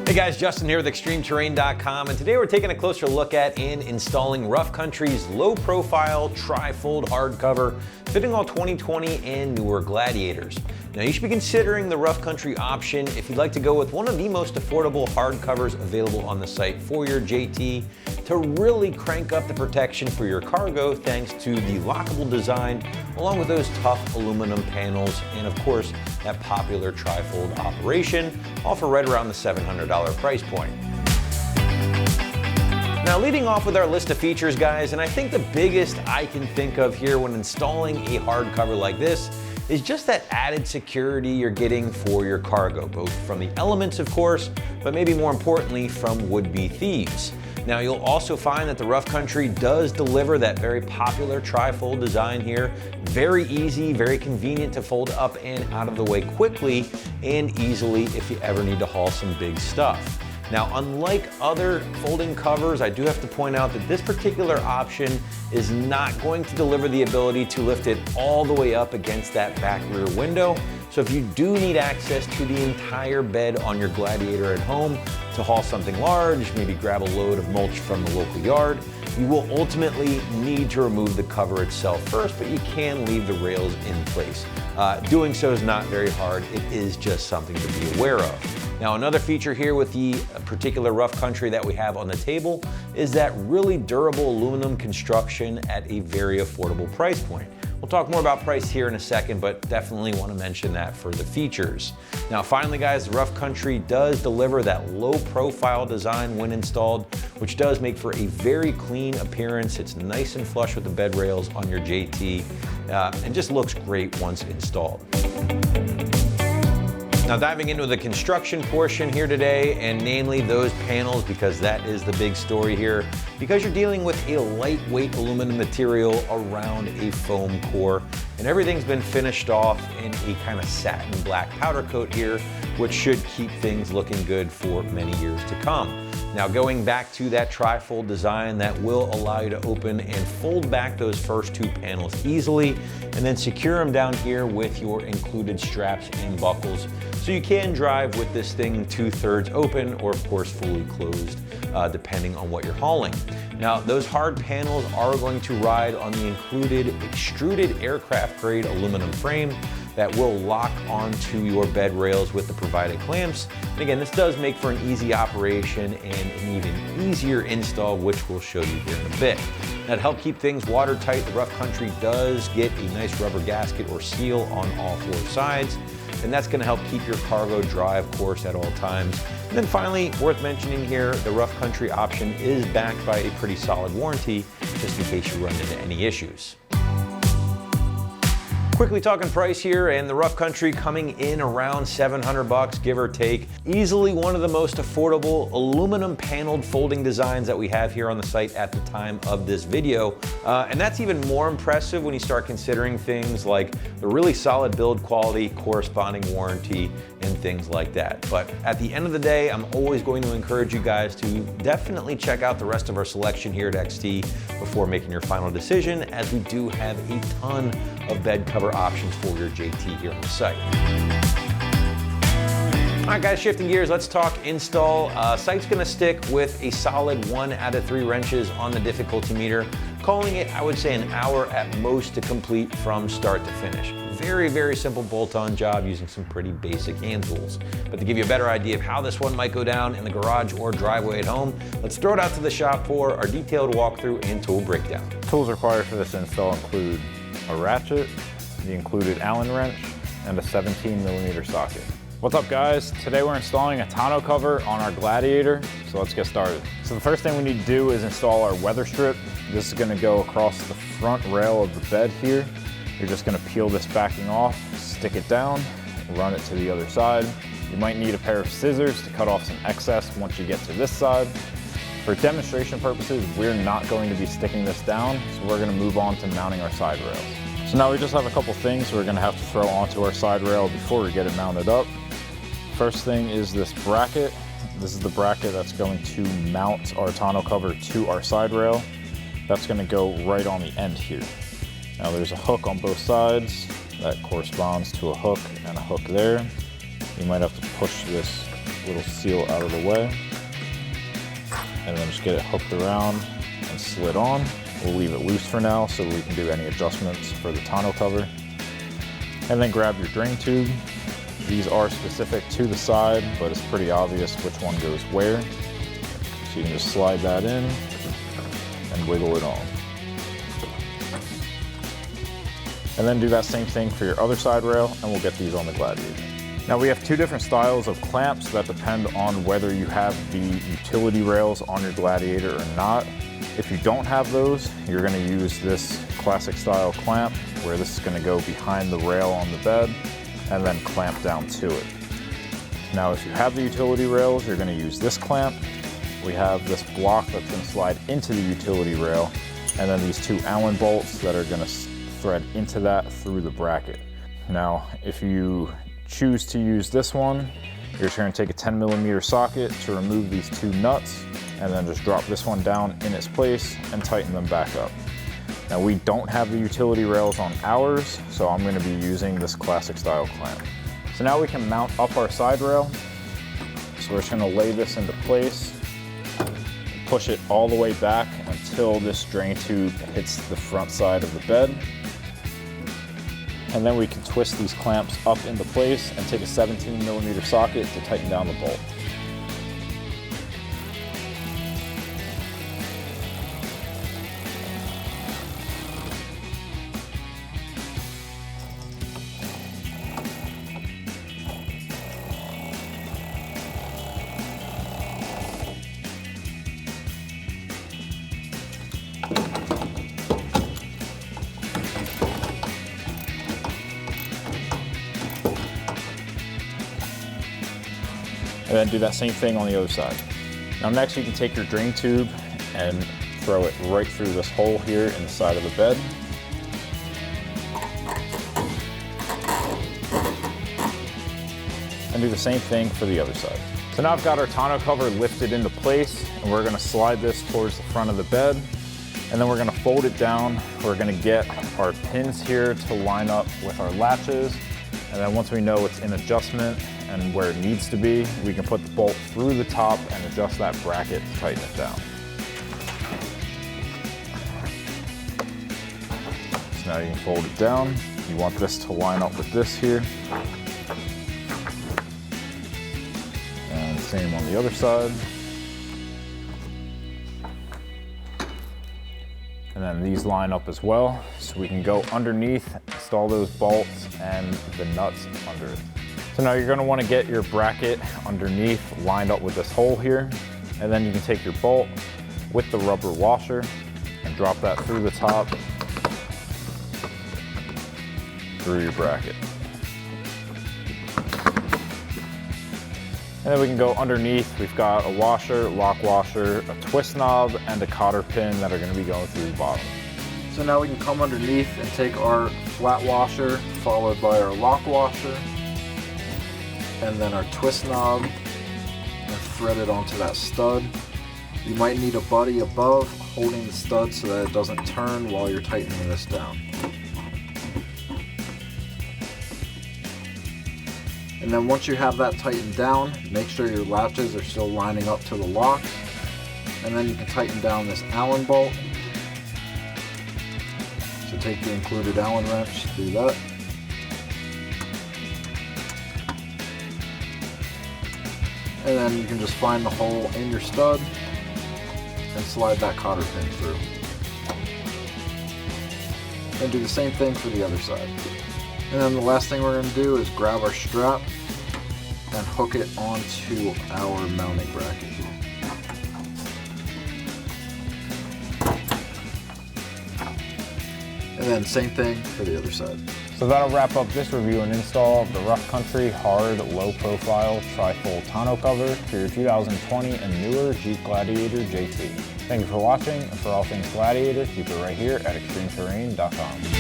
Hey guys, Justin here with ExtremeTerrain.com, and today we're taking a closer look at and installing Rough Country's low-profile tri-fold hardcover fitting all 2020 and newer Gladiators. Now you should be considering the Rough Country option if you'd like to go with one of the most affordable hardcovers available on the site for your JT to really crank up the protection for your cargo thanks to the lockable design along with those tough aluminum panels and of course that popular tri-fold operation, all for right around the $700 price point. Now leading off with our list of features, guys, and I think the biggest I can think of here when installing a hardcover like this is just that added security you're getting for your cargo, both from the elements of course, but maybe more importantly from would-be thieves. Now you'll also find that the Rough Country does deliver that very popular tri-fold design here. Very easy, very convenient to fold up and out of the way quickly and easily if you ever need to haul some big stuff. Now, unlike other folding covers, I do have to point out that this particular option is not going to deliver the ability to lift it all the way up against that back rear window. So if you do need access to the entire bed on your Gladiator at home to haul something large, maybe grab a load of mulch from the local yard, you will ultimately need to remove the cover itself first, but you can leave the rails in place. Doing so is not very hard. It is just something to be aware of. Now, another feature here with the particular Rough Country that we have on the table is that really durable aluminum construction at a very affordable price point. We'll talk more about price here in a second, but definitely want to mention that for the features. Now, finally, guys, the Rough Country does deliver that low-profile design when installed, which does make for a very clean appearance. It's nice and flush with the bed rails on your JT, and just looks great once installed. Now diving into the construction portion here today, and namely those panels, because that is the big story here. Because you're dealing with a lightweight aluminum material around a foam core, and everything's been finished off in a kind of satin black powder coat here, which should keep things looking good for many years to come. Now going back to that tri-fold design that will allow you to open and fold back those first two panels easily and then secure them down here with your included straps and buckles. So you can drive with this thing 2/3 open or of course fully closed, depending on what you're hauling. Now those hard panels are going to ride on the included extruded aircraft grade aluminum frame that will lock onto your bed rails with the provided clamps. And again, this does make for an easy operation and an even easier install, which we'll show you here in a bit. Now to help keep things watertight, the Rough Country does get a nice rubber gasket or seal on all four sides, and that's gonna help keep your cargo dry, of course, at all times. And then finally, worth mentioning here, the Rough Country option is backed by a pretty solid warranty, just in case you run into any issues. Quickly talking price here, and the Rough Country coming in around $700, give or take. Easily one of the most affordable aluminum paneled folding designs that we have here on the site at the time of this video. And that's even more impressive when you start considering things like the really solid build quality, corresponding warranty, and things like that. But at the end of the day, I'm always going to encourage you guys to definitely check out the rest of our selection here at XT before making your final decision, as we do have a ton of bed cover options for your JT here on the site. All right, guys, shifting gears, let's talk install. Site's gonna stick with a solid 1 out of 3 wrenches on the difficulty meter, calling it, I would say, an hour at most to complete from start to finish. Very, very simple bolt-on job using some pretty basic hand tools. But to give you a better idea of how this one might go down in the garage or driveway at home, let's throw it out to the shop for our detailed walkthrough and tool breakdown. Tools required for this install include a ratchet, the included Allen wrench, and a 17mm socket. What's up, guys? Today we're installing a tonneau cover on our Gladiator, so let's get started. So the first thing we need to do is install our weather strip. This is gonna go across the front rail of the bed here. You're just gonna peel this backing off, stick it down, run it to the other side. You might need a pair of scissors to cut off some excess once you get to this side. For demonstration purposes, we're not going to be sticking this down, so we're gonna move on to mounting our side rails. So now we just have a couple things we're gonna have to throw onto our side rail before we get it mounted up. First thing is this bracket. This is the bracket that's going to mount our tonneau cover to our side rail. That's gonna go right on the end here. Now there's a hook on both sides that corresponds to a hook and a hook there. You might have to push this little seal out of the way. And then just get it hooked around and slid on. We'll leave it loose for now so we can do any adjustments for the tonneau cover. And then grab your drain tube. These are specific to the side, but it's pretty obvious which one goes where. So you can just slide that in and wiggle it on. And then do that same thing for your other side rail, and we'll get these on the Gladiator. Now we have two different styles of clamps that depend on whether you have the utility rails on your Gladiator or not. If you don't have those, you're gonna use this classic style clamp where this is gonna go behind the rail on the bed and then clamp down to it. Now if you have the utility rails, you're gonna use this clamp. We have this block that's gonna slide into the utility rail, and then these two Allen bolts that are gonna thread into that through the bracket. Now, if you choose to use this one, you're just gonna take a 10mm socket to remove these two nuts, and then just drop this one down in its place and tighten them back up. Now we don't have the utility rails on ours, so I'm gonna be using this classic style clamp. So now we can mount up our side rail. So we're just gonna lay this into place, push it all the way back until this drain tube hits the front side of the bed. And then we can twist these clamps up into place and take a 17mm socket to tighten down the bolt. And then do that same thing on the other side. Now next you can take your drain tube and throw it right through this hole here in the side of the bed. And do the same thing for the other side. So now I've got our tonneau cover lifted into place, and we're gonna slide this towards the front of the bed, and then we're gonna fold it down. We're gonna get our pins here to line up with our latches, and then once we know it's in adjustment and where it needs to be, we can put the bolt through the top and adjust that bracket to tighten it down. So now you can fold it down. You want this to line up with this here. And same on the other side. And then these line up as well. So we can go underneath, install those bolts and the nuts under it. So now you're gonna wanna get your bracket underneath lined up with this hole here, and then you can take your bolt with the rubber washer and drop that through the top, through your bracket. And then we can go underneath. We've got a washer, lock washer, a twist knob, and a cotter pin that are gonna be going through the bottom. So now we can come underneath and take our flat washer, followed by our lock washer, and then our twist knob, and thread it onto that stud. You might need a buddy above holding the stud so that it doesn't turn while you're tightening this down. And then once you have that tightened down, make sure your latches are still lining up to the locks. And then you can tighten down this Allen bolt. So take the included Allen wrench, do that. And then you can just find the hole in your stud and slide that cotter pin through. And do the same thing for the other side. And then the last thing we're going to do is grab our strap and hook it onto our mounting bracket here. And then same thing for the other side. So that'll wrap up this review and install of the Rough Country Hard Low Profile Tri-Fold Tonneau Cover for your 2020 and newer Jeep Gladiator JT. Thank you for watching, and for all things Gladiator, keep it right here at extremeterrain.com.